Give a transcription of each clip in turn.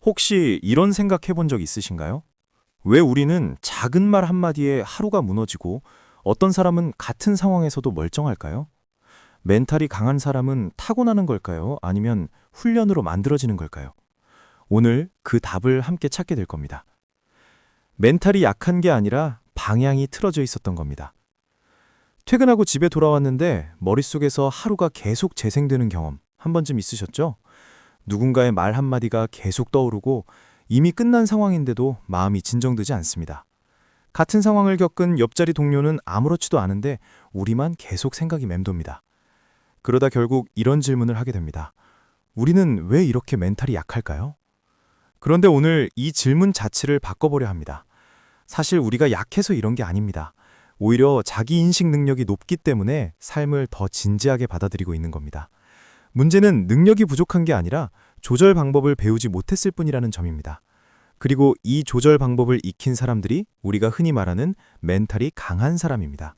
혹시 이런 생각해 본 적 있으신가요? 왜 우리는 작은 말 한마디에 하루가 무너지고 어떤 사람은 같은 상황에서도 멀쩡할까요? 멘탈이 강한 사람은 타고나는 걸까요? 아니면 훈련으로 만들어지는 걸까요? 오늘 그 답을 함께 찾게 될 겁니다. 멘탈이 약한 게 아니라 방향이 틀어져 있었던 겁니다. 퇴근하고 집에 돌아왔는데 머릿속에서 하루가 계속 재생되는 경험 한 번쯤 있으셨죠? 누군가의 말 한마디가 계속 떠오르고 이미 끝난 상황인데도 마음이 진정되지 않습니다. 같은 상황을 겪은 옆자리 동료는 아무렇지도 않은데 우리만 계속 생각이 맴돕니다. 그러다 결국 이런 질문을 하게 됩니다. 우리는 왜 이렇게 멘탈이 약할까요? 그런데 오늘 이 질문 자체를 바꿔보려 합니다. 사실 우리가 약해서 이런 게 아닙니다. 오히려 자기 인식 능력이 높기 때문에 삶을 더 진지하게 받아들이고 있는 겁니다. 문제는 능력이 부족한 게 아니라 조절 방법을 배우지 못했을 뿐이라는 점입니다. 그리고 이 조절 방법을 익힌 사람들이 우리가 흔히 말하는 멘탈이 강한 사람입니다.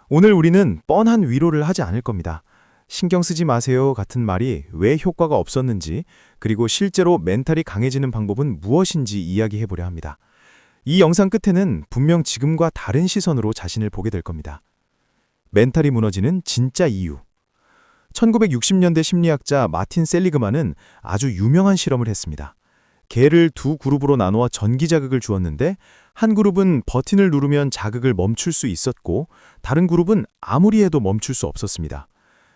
오늘 우리는 뻔한 위로를 하지 않을 겁니다. 신경 쓰지 마세요 같은 말이 왜 효과가 없었는지, 그리고 실제로 멘탈이 강해지는 방법은 무엇인지 이야기해 보려 합니다. 이 영상 끝에는 분명 지금과 다른 시선으로 자신을 보게 될 겁니다. 멘탈이 무너지는 진짜 이유. 1960년대 심리학자 마틴 셀리그만은 아주 유명한 실험을 했습니다. 개를 두 그룹으로 나누어 전기 자극을 주었는데 한 그룹은 버튼을 누르면 자극을 멈출 수 있었고 다른 그룹은 아무리 해도 멈출 수 없었습니다.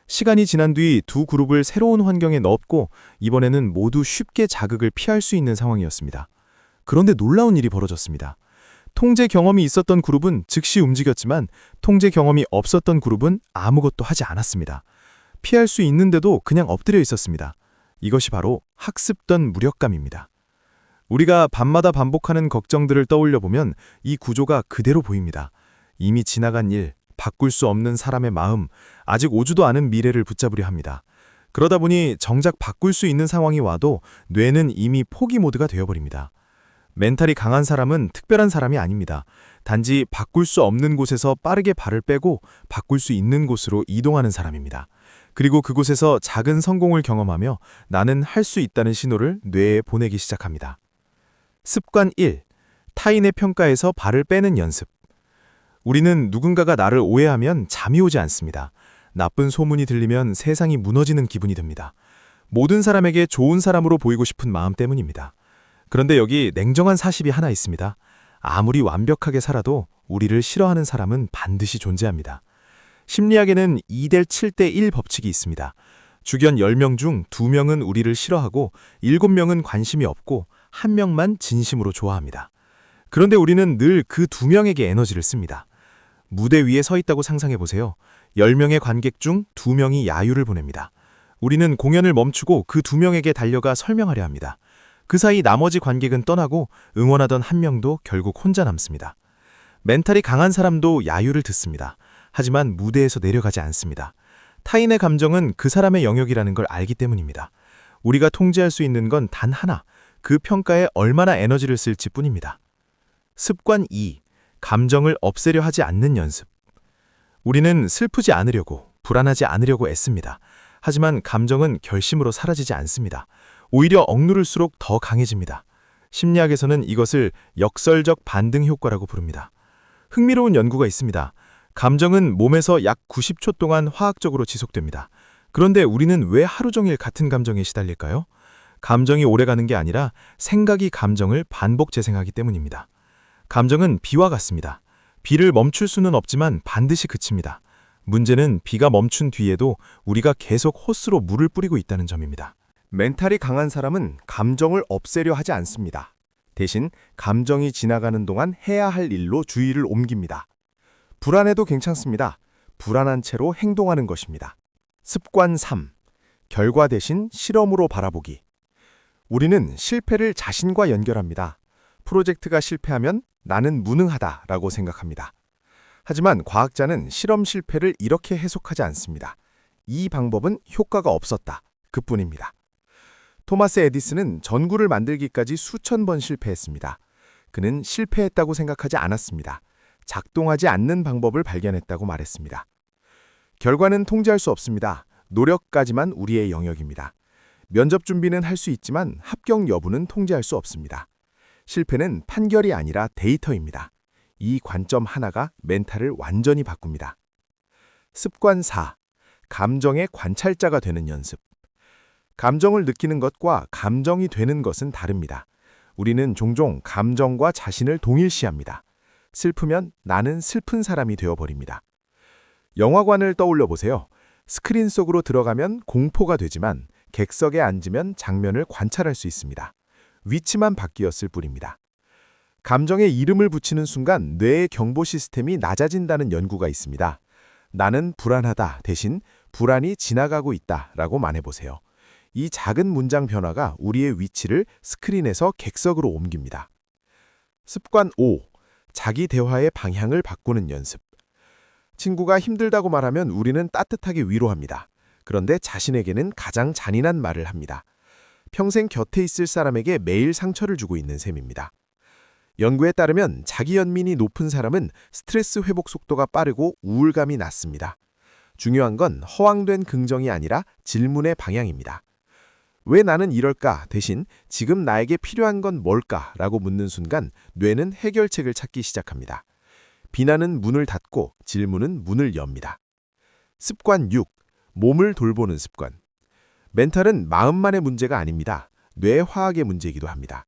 시간이 지난 뒤 두 그룹을 새로운 환경에 넣었고 이번에는 모두 쉽게 자극을 피할 수 있는 상황이었습니다. 그런데 놀라운 일이 벌어졌습니다. 통제 경험이 있었던 그룹은 즉시 움직였지만 통제 경험이 없었던 그룹은 아무것도 하지 않았습니다. 피할 수 있는데도 그냥 엎드려 있었습니다. 이것이 바로 학습던 무력감입니다. 우리가 밤마다 반복하는 걱정들을 떠올려 보면 이 구조가 그대로 보입니다. 이미 지나간 일, 바꿀 수 없는 사람의 마음, 아직 오지도 않은 미래를 붙잡으려 합니다. 그러다 보니 정작 바꿀 수 있는 상황이 와도 뇌는 이미 포기 모드가 되어버립니다. 멘탈이 강한 사람은 특별한 사람이 아닙니다. 단지 바꿀 수 없는 곳에서 빠르게 발을 빼고 바꿀 수 있는 곳으로 이동하는 사람입니다. 그리고 그곳에서 작은 성공을 경험하며 나는 할 수 있다는 신호를 뇌에 보내기 시작합니다. 습관 1. 타인의 평가에서 발을 빼는 연습. 우리는 누군가가 나를 오해하면 잠이 오지 않습니다. 나쁜 소문이 들리면 세상이 무너지는 기분이 듭니다. 모든 사람에게 좋은 사람으로 보이고 싶은 마음 때문입니다. 그런데 여기 냉정한 사실이 하나 있습니다. 아무리 완벽하게 살아도 우리를 싫어하는 사람은 반드시 존재합니다. 심리학에는 2대 7대 1 법칙이 있습니다. 주변 10명 중 2명은 우리를 싫어하고 7명은 관심이 없고 1명만 진심으로 좋아합니다. 그런데 우리는 늘 그 2명에게 에너지를 씁니다. 무대 위에 서 있다고 상상해 보세요. 10명의 관객 중 2명이 야유를 보냅니다. 우리는 공연을 멈추고 그 2명에게 달려가 설명하려 합니다. 그 사이 나머지 관객은 떠나고 응원하던 1명도 결국 혼자 남습니다. 멘탈이 강한 사람도 야유를 듣습니다. 하지만 무대에서 내려가지 않습니다. 타인의 감정은 그 사람의 영역이라는 걸 알기 때문입니다. 우리가 통제할 수 있는 건 단 하나, 그 평가에 얼마나 에너지를 쓸지 뿐입니다. 습관 2. 감정을 없애려 하지 않는 연습. 우리는 슬프지 않으려고, 불안하지 않으려고 애씁니다. 하지만 감정은 결심으로 사라지지 않습니다. 오히려 억누를수록 더 강해집니다. 심리학에서는 이것을 역설적 반등 효과라고 부릅니다. 흥미로운 연구가 있습니다. 감정은 몸에서 약 90초 동안 화학적으로 지속됩니다. 그런데 우리는 왜 하루 종일 같은 감정에 시달릴까요? 감정이 오래가는 게 아니라 생각이 감정을 반복 재생하기 때문입니다. 감정은 비와 같습니다. 비를 멈출 수는 없지만 반드시 그칩니다. 문제는 비가 멈춘 뒤에도 우리가 계속 호스로 물을 뿌리고 있다는 점입니다. 멘탈이 강한 사람은 감정을 없애려 하지 않습니다. 대신 감정이 지나가는 동안 해야 할 일로 주의를 옮깁니다. 불안해도 괜찮습니다. 불안한 채로 행동하는 것입니다. 습관 3. 결과 대신 실험으로 바라보기. 우리는 실패를 자신과 연결합니다. 프로젝트가 실패하면 나는 무능하다라고 생각합니다. 하지만 과학자는 실험 실패를 이렇게 해석하지 않습니다. 이 방법은 효과가 없었다. 그뿐입니다. 토마스 에디슨은 전구를 만들기까지 수천 번 실패했습니다. 그는 실패했다고 생각하지 않았습니다. 작동하지 않는 방법을 발견했다고 말했습니다. 결과는 통제할 수 없습니다. 노력까지만 우리의 영역입니다. 면접 준비는 할 수 있지만 합격 여부는 통제할 수 없습니다. 실패는 판결이 아니라 데이터입니다. 이 관점 하나가 멘탈을 완전히 바꿉니다. 습관 4. 감정의 관찰자가 되는 연습. 감정을 느끼는 것과 감정이 되는 것은 다릅니다. 우리는 종종 감정과 자신을 동일시합니다. 슬프면 나는 슬픈 사람이 되어버립니다. 영화관을 떠올려 보세요. 스크린 속으로 들어가면 공포가 되지만 객석에 앉으면 장면을 관찰할 수 있습니다. 위치만 바뀌었을 뿐입니다. 감정에 이름을 붙이는 순간 뇌의 경보 시스템이 낮아진다는 연구가 있습니다. 나는 불안하다 대신 불안이 지나가고 있다라고 말해보세요. 이 작은 문장 변화가 우리의 위치를 스크린에서 객석으로 옮깁니다. 습관 5. 자기 대화의 방향을 바꾸는 연습. 친구가 힘들다고 말하면 우리는 따뜻하게 위로합니다. 그런데 자신에게는 가장 잔인한 말을 합니다. 평생 곁에 있을 사람에게 매일 상처를 주고 있는 셈입니다. 연구에 따르면 자기 연민이 높은 사람은 스트레스 회복 속도가 빠르고 우울감이 낮습니다. 중요한 건 허황된 긍정이 아니라 질문의 방향입니다. 왜 나는 이럴까 대신 지금 나에게 필요한 건 뭘까 라고 묻는 순간 뇌는 해결책을 찾기 시작합니다. 비난은 문을 닫고 질문은 문을 엽니다. 습관 6. 몸을 돌보는 습관. 멘탈은 마음만의 문제가 아닙니다. 뇌 화학의 문제이기도 합니다.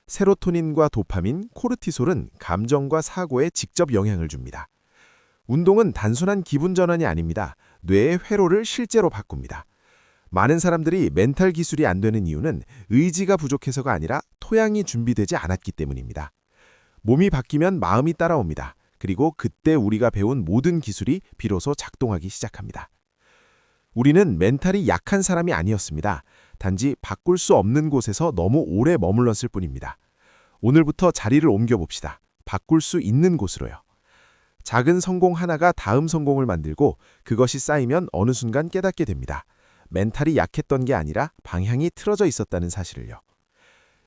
세로토닌과 도파민, 코르티솔은 감정과 사고에 직접 영향을 줍니다. 운동은 단순한 기분 전환이 아닙니다. 뇌의 회로를 실제로 바꿉니다. 많은 사람들이 멘탈 기술이 안 되는 이유는 의지가 부족해서가 아니라 토양이 준비되지 않았기 때문입니다. 몸이 바뀌면 마음이 따라옵니다. 그리고 그때 우리가 배운 모든 기술이 비로소 작동하기 시작합니다. 우리는 멘탈이 약한 사람이 아니었습니다. 단지 바꿀 수 없는 곳에서 너무 오래 머물렀을 뿐입니다. 오늘부터 자리를 옮겨봅시다. 바꿀 수 있는 곳으로요. 작은 성공 하나가 다음 성공을 만들고 그것이 쌓이면 어느 순간 깨닫게 됩니다. 멘탈이 약했던 게 아니라 방향이 틀어져 있었다는 사실을요.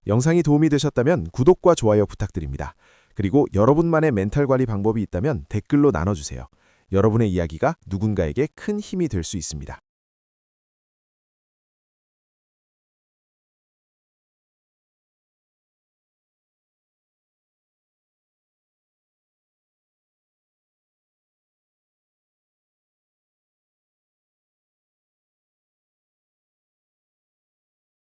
영상이 도움이 되셨다면 구독과 좋아요 부탁드립니다. 그리고 여러분만의 멘탈 관리 방법이 있다면 댓글로 나눠주세요. 여러분의 이야기가 누군가에게 큰 힘이 될 수 있습니다.